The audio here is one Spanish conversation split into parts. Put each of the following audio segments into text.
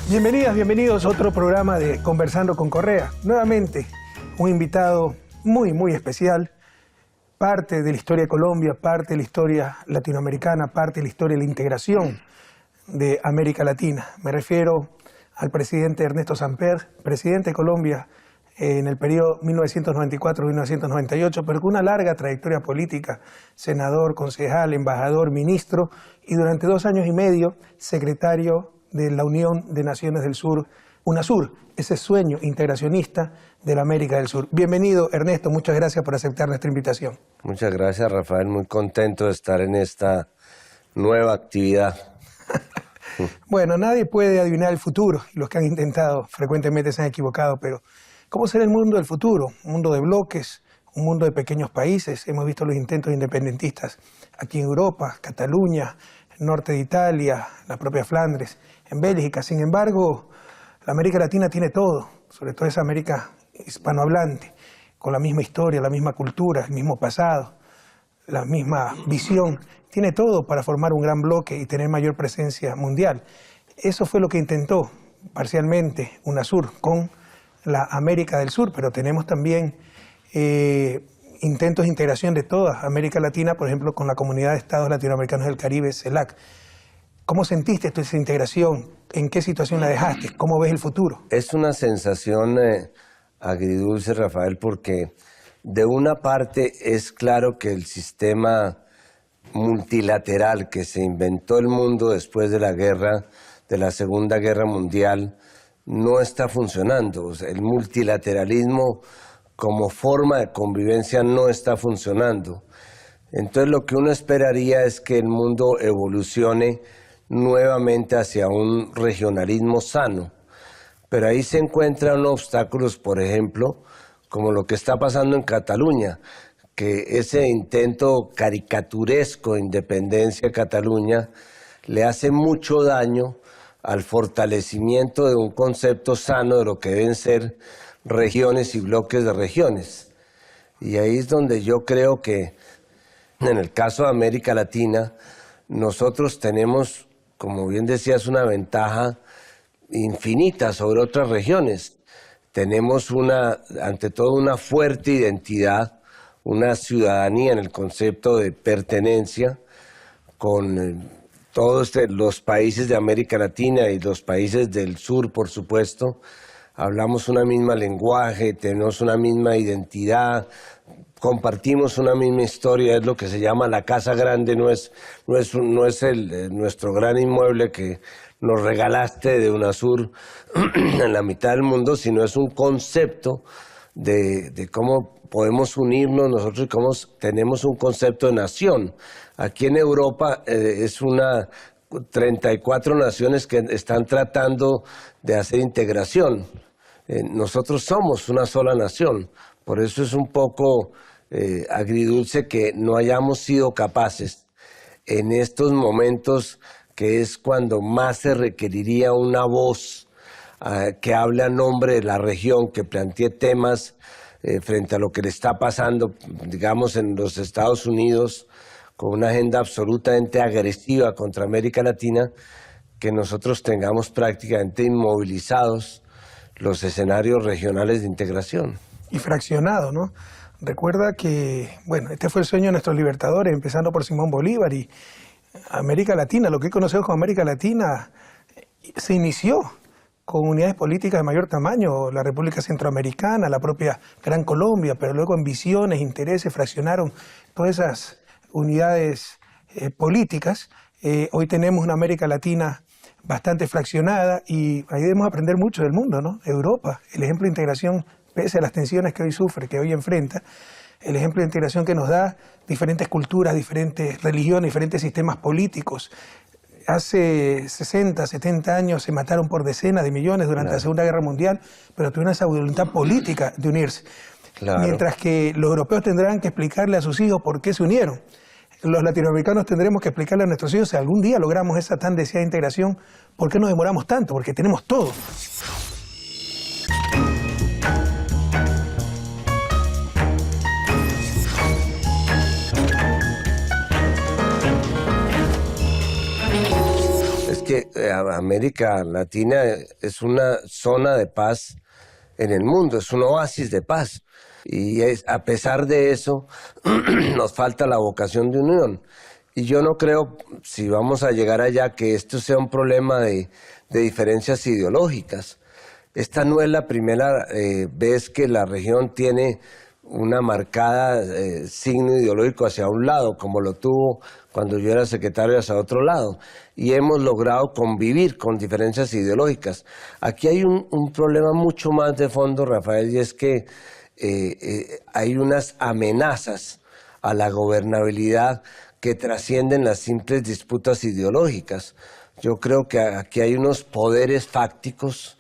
Bienvenidas, bienvenidos a otro programa de Conversando con Correa. Nuevamente, un invitado muy especial, parte de la historia de Colombia, parte de la historia latinoamericana, parte de la historia de la integración de América Latina. Me refiero al presidente Ernesto Samper, presidente de Colombia en el periodo 1994-1998, pero con una larga trayectoria política, senador, concejal, embajador, ministro y durante 2 años y medio secretario de la Unión de Naciones del Sur, UNASUR, ese sueño integracionista de la América del Sur. Bienvenido, Ernesto, muchas gracias por aceptar nuestra invitación. Muchas gracias, Rafael, muy contento de estar en esta nueva actividad. Bueno, nadie puede adivinar el futuro, y los que han intentado frecuentemente se han equivocado, pero ¿cómo será el mundo del futuro? Un mundo de bloques, un mundo de pequeños países. Hemos visto los intentos independentistas aquí en Europa, Cataluña, el norte de Italia, la propia Flandes, en Bélgica. Sin embargo, la América Latina tiene todo, sobre todo esa América hispanohablante, con la misma historia, la misma cultura, el mismo pasado, la misma visión. Tiene todo para formar un gran bloque y tener mayor presencia mundial. Eso fue lo que intentó parcialmente UNASUR con la América del Sur, pero tenemos también intentos de integración de toda América Latina, por ejemplo, con la Comunidad de Estados Latinoamericanos del Caribe, CELAC. ¿Cómo sentiste tú esa integración? ¿En qué situación la dejaste? ¿Cómo ves el futuro? Es una sensación agridulce, Rafael, porque de una parte es claro que el sistema multilateral que se inventó el mundo después de la Segunda Guerra Mundial, no está funcionando. O sea, el multilateralismo como forma de convivencia no está funcionando. Entonces lo que uno esperaría es que el mundo evolucione nuevamente hacia un regionalismo sano. Pero ahí se encuentran obstáculos, por ejemplo, como lo que está pasando en Cataluña, que ese intento caricaturesco de independencia de Cataluña le hace mucho daño al fortalecimiento de un concepto sano de lo que deben ser regiones y bloques de regiones. Y ahí es donde yo creo que en el caso de América Latina, nosotros tenemos, como bien decías, una ventaja infinita sobre otras regiones. Tenemos ante todo una fuerte identidad, una ciudadanía en el concepto de pertenencia con todos los países de América Latina y los países del sur, por supuesto. Hablamos una misma lenguaje, tenemos una misma identidad, compartimos una misma historia, es lo que se llama la casa grande, no es nuestro gran inmueble que nos regalaste de UNASUR en la mitad del mundo, sino es un concepto de cómo podemos unirnos nosotros y cómo tenemos un concepto de nación. Aquí en Europa 34 naciones que están tratando de hacer integración. Nosotros somos una sola nación, por eso es un poco agridulce que no hayamos sido capaces en estos momentos, que es cuando más se requeriría una voz que hable a nombre de la región, que plantee temas frente a lo que le está pasando, digamos, en los Estados Unidos, con una agenda absolutamente agresiva contra América Latina, que nosotros tengamos prácticamente inmovilizados los escenarios regionales de integración. Y fraccionado, ¿no? Recuerda que, bueno, este fue el sueño de nuestros libertadores, empezando por Simón Bolívar, y América Latina, lo que conocemos como América Latina, se inició con unidades políticas de mayor tamaño, la República Centroamericana, la propia Gran Colombia, pero luego ambiciones, intereses, fraccionaron todas esas unidades políticas. Hoy tenemos una América Latina bastante fraccionada y ahí debemos aprender mucho del mundo, ¿no? Europa, el ejemplo de integración, pese a las tensiones que hoy sufre, que hoy enfrenta, el ejemplo de integración que nos da diferentes culturas, diferentes religiones, diferentes sistemas políticos. Hace 60, 70 años se mataron por decenas de millones durante la Segunda Guerra Mundial, pero tuvieron esa voluntad política de unirse. Claro. Mientras que los europeos tendrán que explicarle a sus hijos por qué se unieron. Los latinoamericanos tendremos que explicarle a nuestros hijos, si algún día logramos esa tan deseada integración, ¿por qué nos demoramos tanto? Porque tenemos todo. que Oye, América Latina es una zona de paz en el mundo, es un oasis de paz. Y a pesar de eso, nos falta la vocación de unión. Y yo no creo, si vamos a llegar allá, que esto sea un problema de diferencias ideológicas. Esta no es la primera vez que la región tiene una marcada signo ideológico hacia un lado, como lo tuvo cuando yo era secretario hacia otro lado. Y hemos logrado convivir con diferencias ideológicas. Aquí hay un problema mucho más de fondo, Rafael, y es que hay unas amenazas a la gobernabilidad que trascienden las simples disputas ideológicas. Yo creo que aquí hay unos poderes fácticos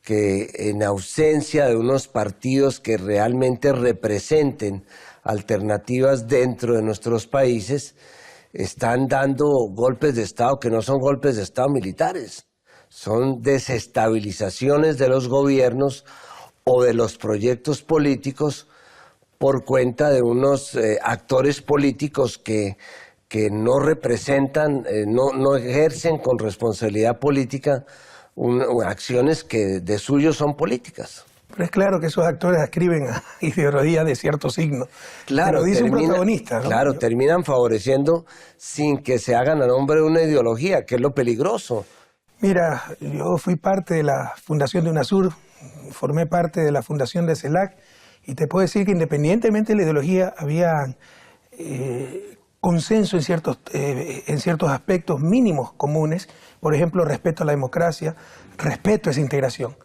que, en ausencia de unos partidos que realmente representen alternativas dentro de nuestros países, están dando golpes de Estado que no son golpes de Estado militares, son desestabilizaciones de los gobiernos o de los proyectos políticos por cuenta de unos actores políticos que no representan, no ejercen con responsabilidad política acciones que de suyo son políticas. Pero es claro que esos actores adscriben a ideologías de cierto signo. Claro, lo dice un protagonista, ¿no? Claro, terminan favoreciendo sin que se hagan a nombre de una ideología, que es lo peligroso. Mira, yo fui parte de la fundación de UNASUR, formé parte de la fundación de CELAC, y te puedo decir que independientemente de la ideología había consenso en ciertos aspectos mínimos comunes, por ejemplo, respeto a la democracia, respeto a esa integración.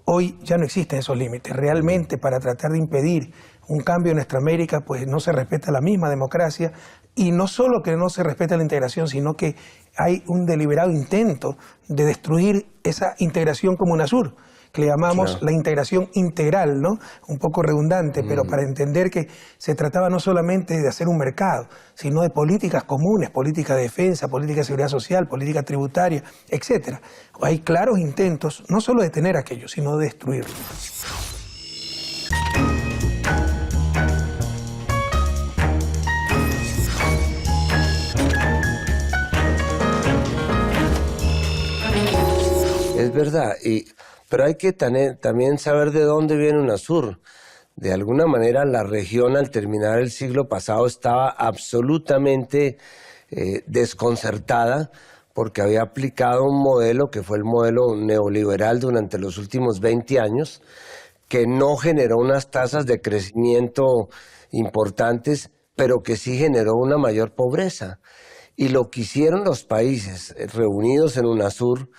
Hoy ya no existen esos límites. Realmente, para tratar de impedir un cambio en nuestra América, pues no se respeta la misma democracia, y no solo que no se respeta la integración, sino que hay un deliberado intento de destruir esa integración como UNASUR, que le llamamos la integración integral, ¿no? Un poco redundante, pero para entender que se trataba no solamente de hacer un mercado, sino de políticas comunes, política de defensa, política de seguridad social, política tributaria, etc. Hay claros intentos, no solo de tener aquello, sino de destruirlo. Es verdad, pero hay que también saber de dónde viene UNASUR. De alguna manera la región al terminar el siglo pasado estaba absolutamente desconcertada porque había aplicado un modelo que fue el modelo neoliberal durante los últimos 20 años, que no generó unas tasas de crecimiento importantes, pero que sí generó una mayor pobreza. Y lo que hicieron los países reunidos en UNASUR,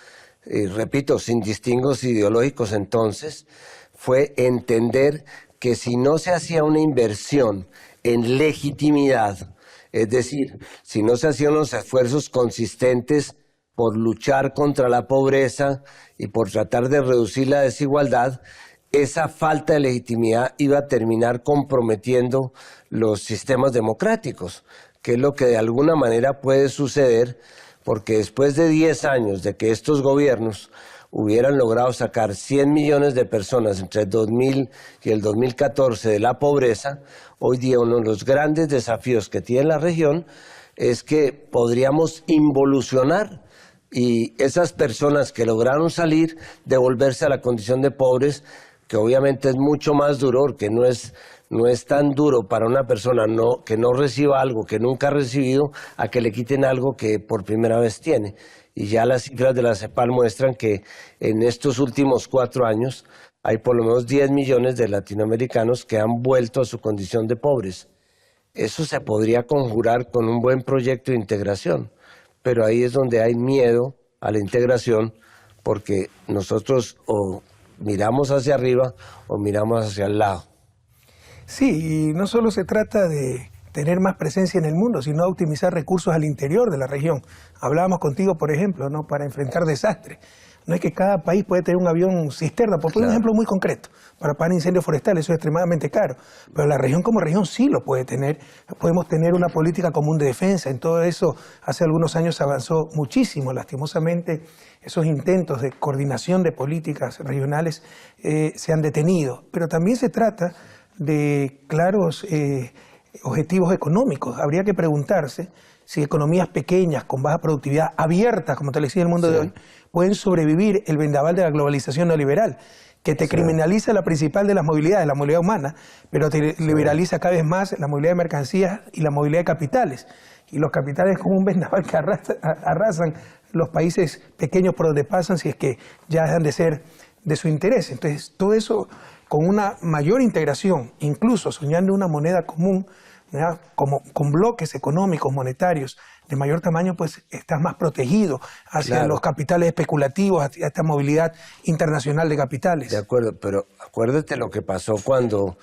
repito, sin distingos ideológicos entonces, fue entender que si no se hacía una inversión en legitimidad, es decir, si no se hacían los esfuerzos consistentes por luchar contra la pobreza y por tratar de reducir la desigualdad, esa falta de legitimidad iba a terminar comprometiendo los sistemas democráticos, que es lo que de alguna manera puede suceder, porque después de 10 años de que estos gobiernos hubieran logrado sacar 100 millones de personas entre el 2000 y el 2014 de la pobreza, hoy día uno de los grandes desafíos que tiene la región es que podríamos involucionar y esas personas que lograron salir, devolverse a la condición de pobres, que obviamente es mucho más duro, porque no es tan duro para una persona que no reciba algo que nunca ha recibido, a que le quiten algo que por primera vez tiene. Y ya las cifras de la CEPAL muestran que en estos últimos 4 años hay por lo menos 10 millones de latinoamericanos que han vuelto a su condición de pobres. Eso se podría conjurar con un buen proyecto de integración, pero ahí es donde hay miedo a la integración, porque nosotros o miramos hacia arriba o miramos hacia el lado. Sí, y no solo se trata de tener más presencia en el mundo, sino de optimizar recursos al interior de la región. Hablábamos contigo, por ejemplo, ¿no?, para enfrentar desastres. No es que cada país puede tener un avión cisterna, por poner un ejemplo muy concreto, para apagar incendios forestales, eso es extremadamente caro. Pero la región como región sí lo puede tener. Podemos tener una política común de defensa. En todo eso, hace algunos años se avanzó muchísimo. Lastimosamente, esos intentos de coordinación de políticas regionales se han detenido. Pero también se trata de claros objetivos económicos. Habría que preguntarse si economías pequeñas, con baja productividad, abiertas, como te lo decía en el mundo de hoy, pueden sobrevivir el vendaval de la globalización neoliberal, que te criminaliza la principal de las movilidades, la movilidad humana, pero te liberaliza cada vez más la movilidad de mercancías y la movilidad de capitales. Y los capitales como un vendaval que arrasan los países pequeños por donde pasan si es que ya dejan de ser de su interés. Entonces, todo eso con una mayor integración, incluso soñando una moneda común, ¿verdad? Como con bloques económicos, monetarios de mayor tamaño, pues estás más protegido hacia los capitales especulativos, hacia esta movilidad internacional de capitales. De acuerdo, pero acuérdate lo que pasó cuando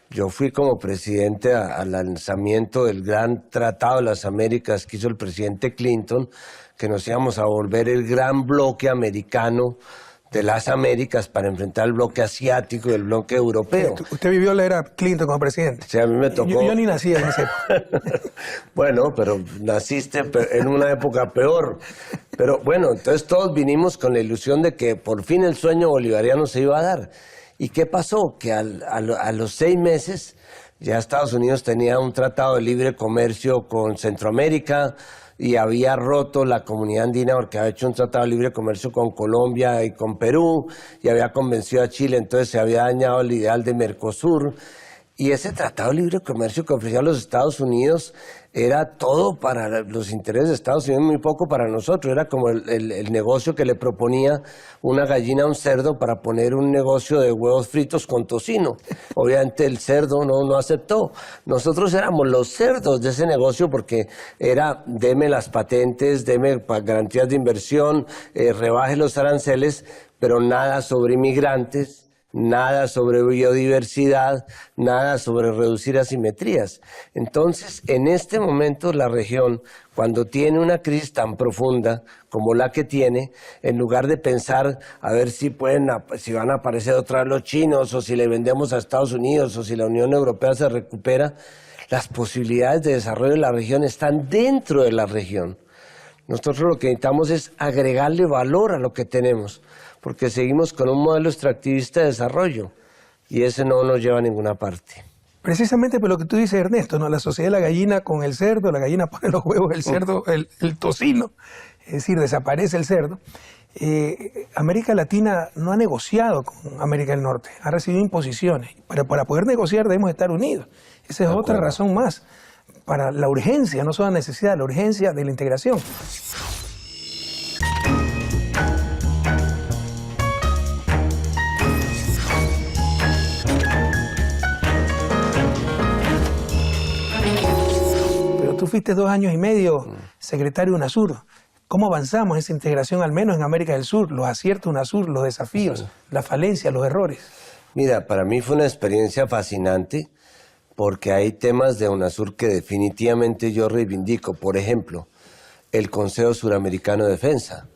yo fui como presidente al lanzamiento del gran Tratado de las Américas que hizo el presidente Clinton, que nos íbamos a volver el gran bloque americano de las Américas para enfrentar el bloque asiático y el bloque europeo. ¿Usted vivió la era Clinton como presidente? Sí, a mí me tocó. Yo ni nací en ese. Bueno, pero naciste en una época peor. Pero bueno, entonces todos vinimos con la ilusión de que por fin el sueño bolivariano se iba a dar. ¿Y qué pasó? Que a los 6 meses ya Estados Unidos tenía un tratado de libre comercio con Centroamérica, y había roto la comunidad andina porque había hecho un tratado de libre comercio con Colombia y con Perú, y había convencido a Chile, entonces se había dañado el ideal de Mercosur. Y ese tratado de libre comercio que ofrecían los Estados Unidos era todo para los intereses de Estados Unidos, muy poco para nosotros. Era como el negocio que le proponía una gallina a un cerdo para poner un negocio de huevos fritos con tocino. Obviamente el cerdo no aceptó. Nosotros éramos los cerdos de ese negocio porque era deme las patentes, deme garantías de inversión, rebaje los aranceles, pero nada sobre inmigrantes. Nada sobre biodiversidad, nada sobre reducir asimetrías. Entonces, en este momento la región, cuando tiene una crisis tan profunda como la que tiene, en lugar de pensar a ver si van a aparecer otra vez los chinos, o si le vendemos a Estados Unidos, o si la Unión Europea se recupera, las posibilidades de desarrollo de la región están dentro de la región. Nosotros lo que necesitamos es agregarle valor a lo que tenemos, porque seguimos con un modelo extractivista de desarrollo y ese no nos lleva a ninguna parte. Precisamente por lo que tú dices, Ernesto, ¿no? La sociedad de la gallina con el cerdo, la gallina pone los huevos, el cerdo, el tocino, es decir, desaparece el cerdo. América Latina no ha negociado con América del Norte, ha recibido imposiciones, pero para poder negociar debemos estar unidos. Esa es otra razón más para la urgencia, no solo la necesidad, la urgencia de la integración. Tú fuiste 2 años y medio secretario de UNASUR. ¿Cómo avanzamos en esa integración, al menos en América del Sur? Los aciertos de UNASUR, los desafíos, las falencias, los errores. Mira, para mí fue una experiencia fascinante porque hay temas de UNASUR que definitivamente yo reivindico. Por ejemplo, el Consejo Suramericano de Defensa.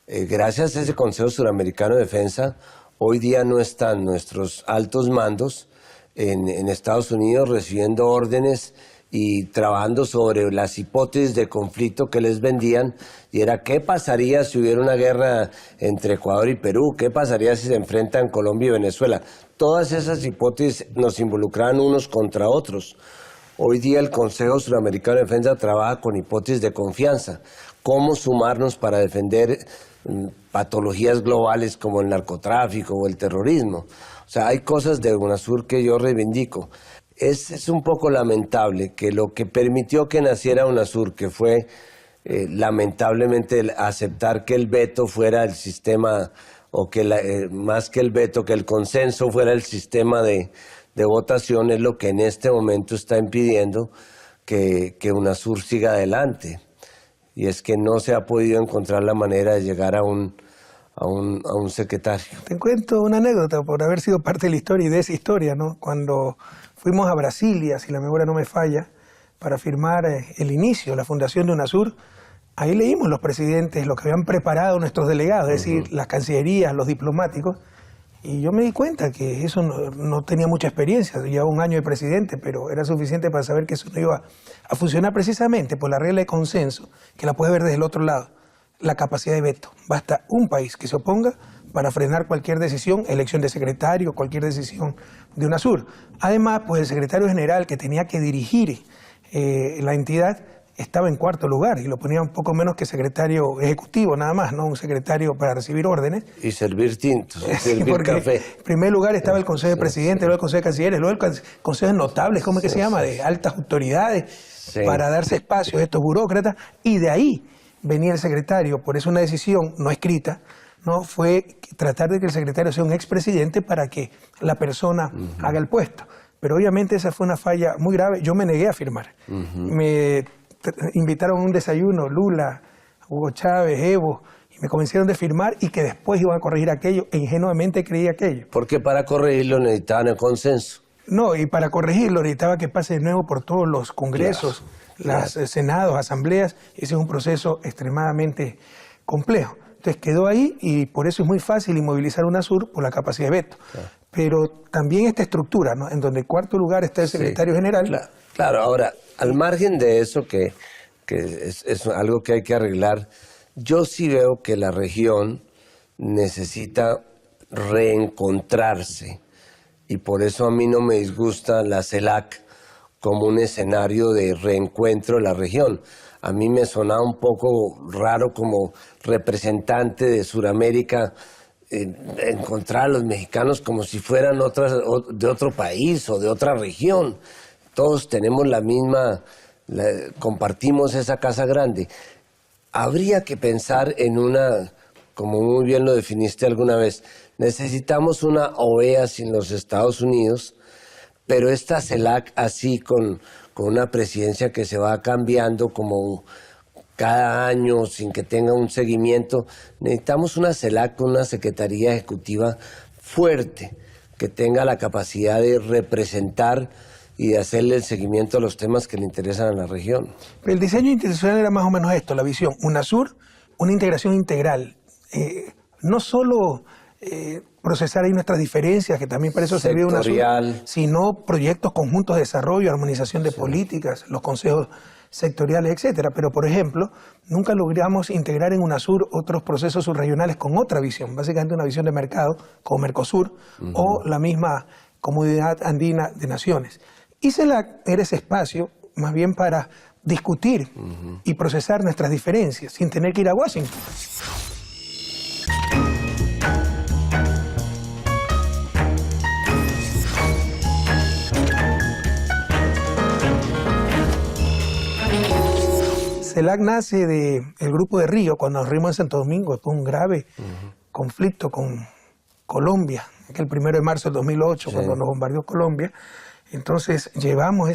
Gracias a ese Consejo Suramericano de Defensa, hoy día no están nuestros altos mandos en Estados Unidos recibiendo órdenes y trabajando sobre las hipótesis de conflicto que les vendían, y era qué pasaría si hubiera una guerra entre Ecuador y Perú, qué pasaría si se enfrentan Colombia y Venezuela. Todas esas hipótesis nos involucraban unos contra otros. Hoy día el Consejo Suramericano de Defensa trabaja con hipótesis de confianza, cómo sumarnos para defender patologías globales como el narcotráfico o el terrorismo. O sea, hay cosas de UNASUR que yo reivindico. Es un poco lamentable que lo que permitió que naciera UNASUR, que fue lamentablemente aceptar que el veto fuera el sistema, o que más que el veto, que el consenso fuera el sistema de votación, es lo que en este momento está impidiendo que UNASUR siga adelante. Y es que no se ha podido encontrar la manera de llegar a un secretario. Te cuento una anécdota por haber sido parte de la historia y de esa historia, ¿no? Cuando fuimos a Brasilia, si la memoria no me falla, para firmar el inicio, la fundación de UNASUR, ahí leímos los presidentes, lo que habían preparado nuestros delegados, es decir, las cancillerías, los diplomáticos, y yo me di cuenta que eso no tenía mucha experiencia, llevaba 1 año de presidente, pero era suficiente para saber que eso no iba a funcionar precisamente por la regla de consenso, que la puedes ver desde el otro lado, la capacidad de veto. Basta un país que se oponga para frenar cualquier decisión, elección de secretario, cualquier decisión de UNASUR. Además, pues el secretario general que tenía que dirigir la entidad estaba en cuarto lugar y lo ponía un poco menos que secretario ejecutivo, nada más, no un secretario para recibir órdenes. Y servir tintos, servir porque café. En primer lugar estaba el Consejo de Presidentes, luego el Consejo de Cancilleres, luego el Consejo de Notables, ¿cómo es que se llama? De altas autoridades, para darse espacio a estos burócratas, y de ahí venía el secretario. Por eso una decisión no escrita, ¿no? Fue tratar de que el secretario sea un expresidente para que la persona haga el puesto. Pero obviamente esa fue una falla muy grave. Yo me negué a firmar. Me invitaron a un desayuno, Lula, Hugo Chávez, Evo, y me convencieron de firmar y que después iban a corregir aquello, e ingenuamente creí aquello. Porque para corregirlo necesitaban el consenso. No, y para corregirlo necesitaba que pase de nuevo por todos los congresos, los senados, asambleas. Ese es un proceso extremadamente complejo. Entonces quedó ahí y por eso es muy fácil inmovilizar UNASUR por la capacidad de veto. Pero también esta estructura, ¿no? En donde en cuarto lugar está el secretario general. Claro, ahora, al margen de eso, que es algo que hay que arreglar, yo sí veo que la región necesita reencontrarse. Y por eso a mí no me disgusta la CELAC como un escenario de reencuentro de la región. A mí me sonaba un poco raro como representante de Sudamérica encontrar a los mexicanos como si fueran de otro país o de otra región. Todos tenemos la misma, compartimos esa casa grande. Habría que pensar en una, como muy bien lo definiste alguna vez, necesitamos una OEA sin los Estados Unidos, pero esta CELAC así con una presidencia que se va cambiando como cada año sin que tenga un seguimiento. Necesitamos una CELAC con una Secretaría Ejecutiva fuerte, que tenga la capacidad de representar y de hacerle el seguimiento a los temas que le interesan a la región. Pero el diseño institucional era más o menos esto, la visión. UNASUR, una integración integral. No solo procesar ahí nuestras diferencias, que también para eso sirvió UNASUR, sino proyectos conjuntos de desarrollo, armonización de políticas, los consejos sectoriales, etcétera. Pero, por ejemplo, nunca logramos integrar en UNASUR otros procesos subregionales con otra visión, básicamente una visión de mercado, como Mercosur, o la misma Comunidad Andina de Naciones. Y CELAC era ese espacio más bien para discutir y procesar nuestras diferencias sin tener que ir a Washington. CELAC nace del grupo de Río, cuando nos reunimos en Santo Domingo, después de un grave conflicto con Colombia, el 1 de marzo del 2008, cuando nos bombardeó Colombia. Entonces llevamos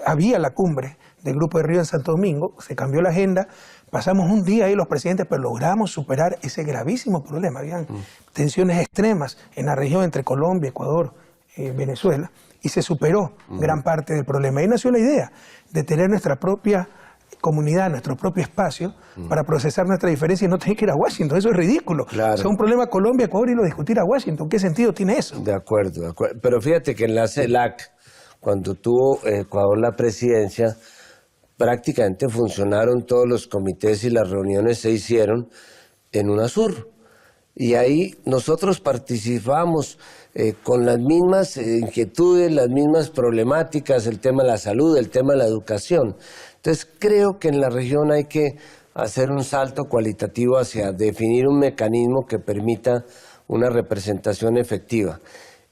había la cumbre del Grupo de Río en Santo Domingo, se cambió la agenda, pasamos un día ahí los presidentes, pero logramos superar ese gravísimo problema. Habían tensiones extremas en la región entre Colombia, Ecuador, Venezuela, y se superó gran parte del problema. Ahí nació la idea de tener nuestra propia comunidad, nuestro propio espacio, para procesar nuestra diferencia y no tener que ir a Washington. Eso es ridículo. Claro. O sea, un problema Colombia, Ecuador y lo discutir a Washington. ¿Qué sentido tiene eso? De acuerdo. Pero fíjate que en la CELAC, cuando tuvo Ecuador la presidencia, prácticamente funcionaron todos los comités y las reuniones se hicieron en UNASUR. Y ahí nosotros participamos con las mismas inquietudes, las mismas problemáticas, el tema de la salud, el tema de la educación. Entonces creo que en la región hay que hacer un salto cualitativo hacia definir un mecanismo que permita una representación efectiva.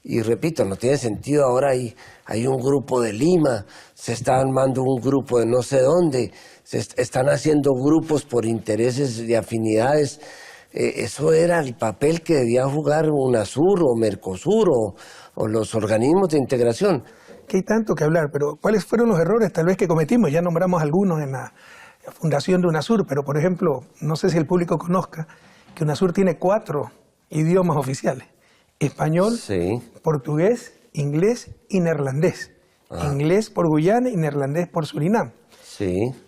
Y repito, no tiene sentido ahora hay un grupo de Lima, se está armando un grupo de no sé dónde, se están haciendo grupos por intereses de afinidades. Eso era el papel que debía jugar UNASUR o Mercosur o los organismos de integración. Que hay tanto que hablar, pero ¿cuáles fueron los errores tal vez que cometimos? Ya nombramos algunos en la fundación de UNASUR, pero por ejemplo, no sé si el público conozca que UNASUR tiene 4 idiomas oficiales: español, portugués, inglés y neerlandés. Inglés por Guyana y neerlandés por Surinam.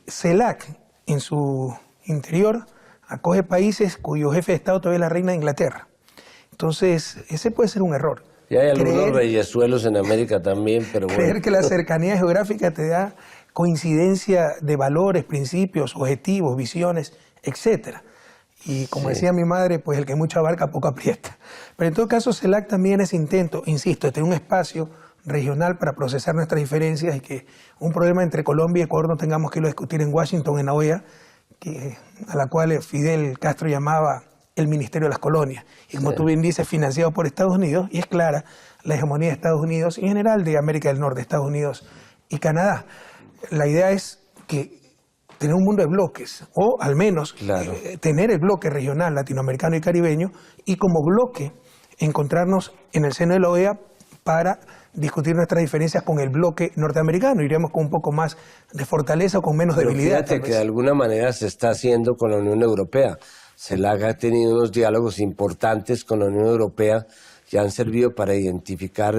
CELAC, en su interior, acoge países cuyo jefe de Estado todavía es la reina de Inglaterra. Entonces, ese puede ser un error. Y hay algunos reyesuelos en América también, pero bueno. Creer que la cercanía geográfica te da coincidencia de valores, principios, objetivos, visiones, etc. Y como decía mi madre, pues el que mucho abarca, poco aprieta. Pero en todo caso, CELAC también es intento, insisto, de tener un espacio regional para procesar nuestras diferencias y que un problema entre Colombia y Ecuador no tengamos que irlo a discutir en Washington, en la OEA, a la cual Fidel Castro llamaba el Ministerio de las Colonias. Y como tú bien dices, financiado por Estados Unidos, y es clara la hegemonía de Estados Unidos y en general de América del Norte, Estados Unidos y Canadá. La idea es que tener un mundo de bloques, o al menos tener el bloque regional latinoamericano y caribeño, y como bloque encontrarnos en el seno de la OEA para discutir nuestras diferencias con el bloque norteamericano. Iremos con un poco más de fortaleza o con menos debilidad. Fíjate que de alguna manera se está haciendo con la Unión Europea. CELAC ha tenido unos diálogos importantes con la Unión Europea que han servido para identificar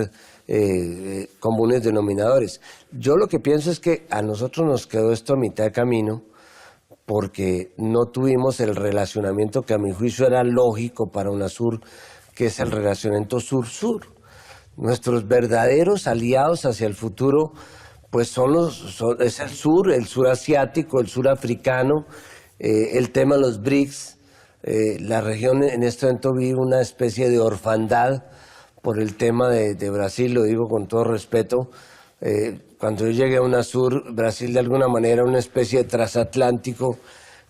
comunes denominadores. Yo lo que pienso es que a nosotros nos quedó esto a mitad de camino porque no tuvimos el relacionamiento que a mi juicio era lógico para UNASUR, que es el relacionamiento sur-sur. Nuestros verdaderos aliados hacia el futuro pues es el sur asiático, el sur africano, el tema de los BRICS. La región en este momento vive una especie de orfandad por el tema de Brasil, lo digo con todo respeto. Cuando yo llegué a UNASUR, Brasil de alguna manera era una especie de transatlántico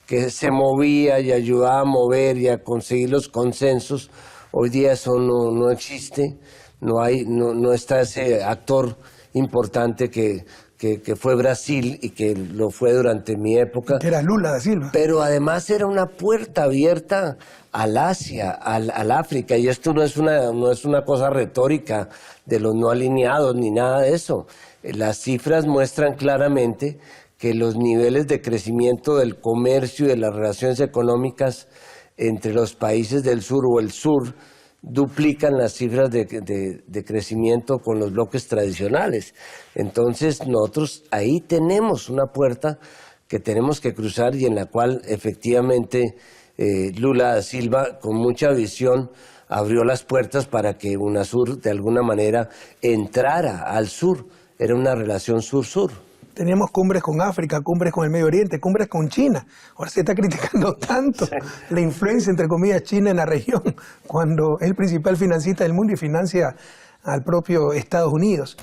que se movía y ayudaba a mover y a conseguir los consensos. Hoy día eso no existe, no está ese actor importante que fue Brasil y que lo fue durante mi época. Que era Lula da Silva. Pero además era una puerta abierta al Asia, al África, y esto no es una cosa retórica de los no alineados ni nada de eso. Las cifras muestran claramente que los niveles de crecimiento del comercio y de las relaciones económicas entre los países del sur o el sur duplican las cifras de crecimiento con los bloques tradicionales. Entonces nosotros ahí tenemos una puerta que tenemos que cruzar y en la cual efectivamente Lula da Silva con mucha visión abrió las puertas para que UNASUR de alguna manera entrara al sur. Era una relación sur-sur. Teníamos cumbres con África, cumbres con el Medio Oriente, cumbres con China. Ahora se está criticando tanto la influencia, entre comillas, China en la región, cuando es el principal financista del mundo y financia al propio Estados Unidos.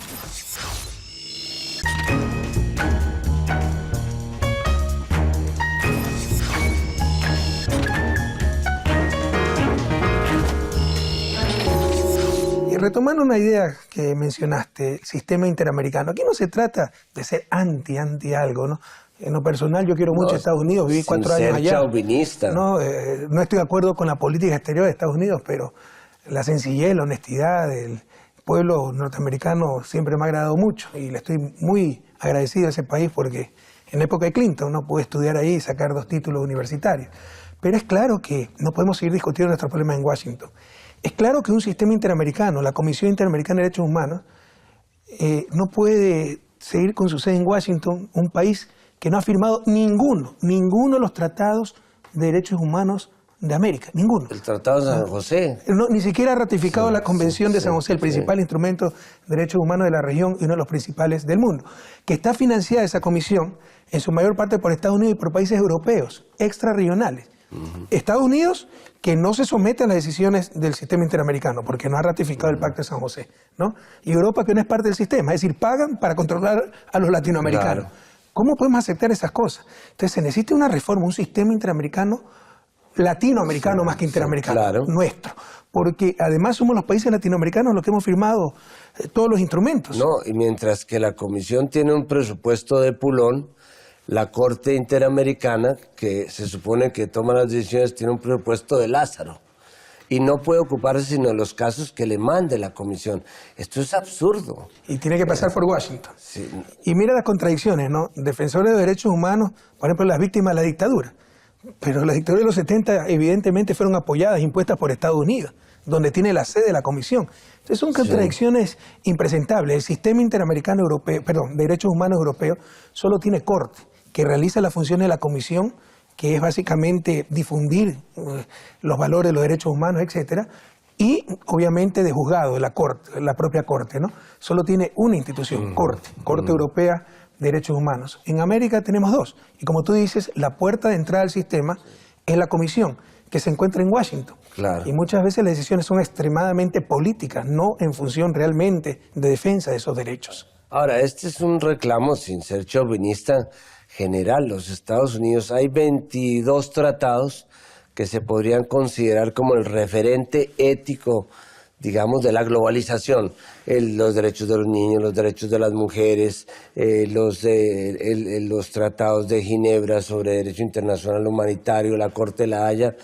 Y retomando una idea que mencionaste, el sistema interamericano, aquí no se trata de ser anti algo, ¿no? En lo personal yo quiero mucho a Estados Unidos, viví 4 años allá. Chauvinista. No estoy de acuerdo con la política exterior de Estados Unidos, pero la sencillez, la honestidad del pueblo norteamericano siempre me ha agradado mucho y le estoy muy agradecido a ese país porque en la época de Clinton no pude estudiar ahí y sacar 2 títulos universitarios. Pero es claro que no podemos seguir discutiendo nuestros problemas en Washington. Es claro que un sistema interamericano, la Comisión Interamericana de Derechos Humanos, no puede seguir con su sede en Washington, un país que no ha firmado ninguno de los tratados de derechos humanos de América, ninguno. El Tratado de San José. No, ni siquiera ha ratificado la Convención de San José, el principal instrumento de derechos humanos de la región y uno de los principales del mundo. Que está financiada esa comisión, en su mayor parte por Estados Unidos y por países europeos, extrarregionales. Estados Unidos, que no se somete a las decisiones del sistema interamericano, porque no ha ratificado el Pacto de San José, ¿no? Y Europa, que no es parte del sistema, es decir, pagan para controlar a los latinoamericanos. Claro. ¿Cómo podemos aceptar esas cosas? Entonces se necesita una reforma, un sistema interamericano, latinoamericano más que interamericano, nuestro. Porque además somos los países latinoamericanos los que hemos firmado todos los instrumentos. No, y mientras que la Comisión tiene un presupuesto de pulón, la Corte Interamericana, que se supone que toma las decisiones, tiene un presupuesto de Lázaro. Y no puede ocuparse sino de los casos que le mande la Comisión. Esto es absurdo. Y tiene que pasar por Washington. Sí. Y mira las contradicciones, ¿no? Defensores de derechos humanos, por ejemplo, las víctimas de la dictadura. Pero las dictaduras de los 70 evidentemente fueron apoyadas, impuestas por Estados Unidos, donde tiene la sede de la Comisión. Entonces son contradicciones impresentables. El sistema interamericano europeo, de derechos humanos europeo, solo tiene corte, que realiza las funciones de la Comisión, que es básicamente difundir los valores de los derechos humanos, etcétera, y obviamente de juzgado, de la Corte, la propia Corte, ¿no? Solo tiene una institución, Corte Europea de Derechos Humanos. En América tenemos 2, y como tú dices, la puerta de entrada al sistema es la Comisión, que se encuentra en Washington. Claro. Y muchas veces las decisiones son extremadamente políticas, no en función realmente de defensa de esos derechos. Ahora, este es un reclamo, sin ser chauvinista, general. Los Estados Unidos, hay 22 tratados que se podrían considerar como el referente ético, digamos, de la globalización. Los derechos de los niños, los derechos de las mujeres, los tratados de Ginebra sobre derecho internacional humanitario, la Corte de la Haya.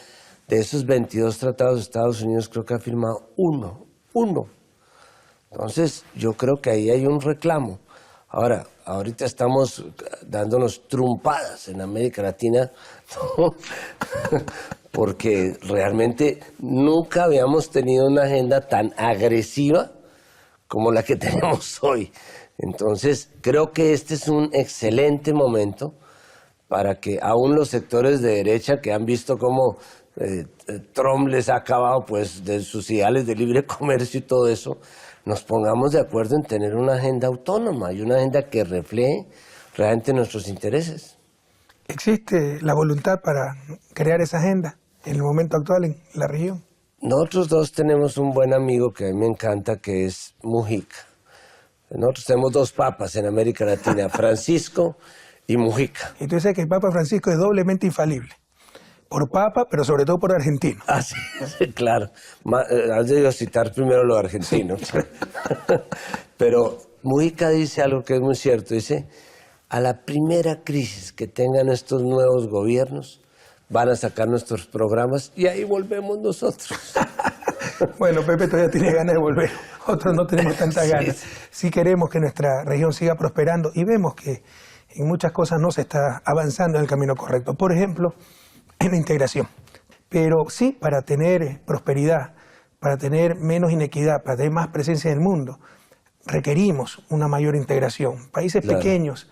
De esos 22 tratados, Estados Unidos creo que ha firmado uno. Entonces, yo creo que ahí hay un reclamo. Ahora, ahorita estamos dándonos trumpadas en América Latina, ¿no? Porque realmente nunca habíamos tenido una agenda tan agresiva como la que tenemos hoy. Entonces, creo que este es un excelente momento para que aún los sectores de derecha que han visto cómo Trump les ha acabado pues, de sus ideales de libre comercio y todo eso, nos pongamos de acuerdo en tener una agenda autónoma y una agenda que refleje realmente nuestros intereses. ¿Existe la voluntad para crear esa agenda en el momento actual en la región? Nosotros dos tenemos un buen amigo que a mí me encanta, que es Mujica. Nosotros tenemos dos papas en América Latina, Francisco y Mujica. Y tú dices que el Papa Francisco es doblemente infalible. Por papa, pero sobre todo por argentino. Ah, sí, claro. Has debido citar primero lo argentino. Sí. Pero Mujica dice algo que es muy cierto. Dice, a la primera crisis que tengan estos nuevos gobiernos, van a sacar nuestros programas y ahí volvemos nosotros. Bueno, Pepe todavía tiene ganas de volver. Otros no tenemos tantas ganas. Sí queremos que nuestra región siga prosperando y vemos que en muchas cosas no se está avanzando en el camino correcto. Por ejemplo, en la integración. Pero sí, para tener prosperidad, para tener menos inequidad, para tener más presencia en el mundo, requerimos una mayor integración. Países pequeños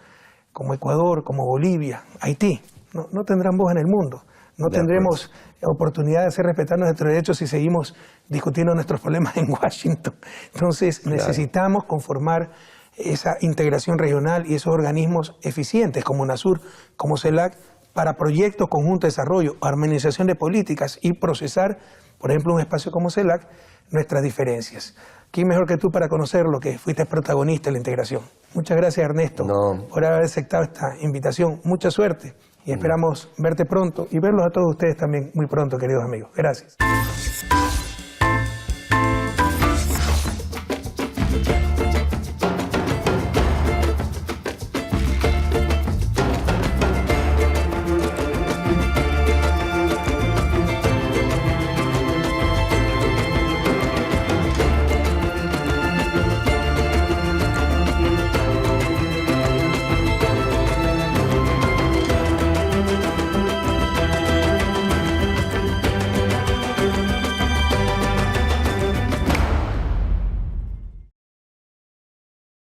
como Ecuador, como Bolivia, Haití, no tendrán voz en el mundo. No tendremos oportunidad de hacer respetar nuestros derechos si seguimos discutiendo nuestros problemas en Washington. Entonces necesitamos conformar esa integración regional y esos organismos eficientes como UNASUR, como CELAC, para proyectos conjuntos de desarrollo, armonización de políticas y procesar, por ejemplo, un espacio como CELAC, nuestras diferencias. ¿Quién mejor que tú para conocer lo que fuiste protagonista de la integración? Muchas gracias, Ernesto, por haber aceptado esta invitación. Mucha suerte y esperamos verte pronto y verlos a todos ustedes también muy pronto, queridos amigos. Gracias.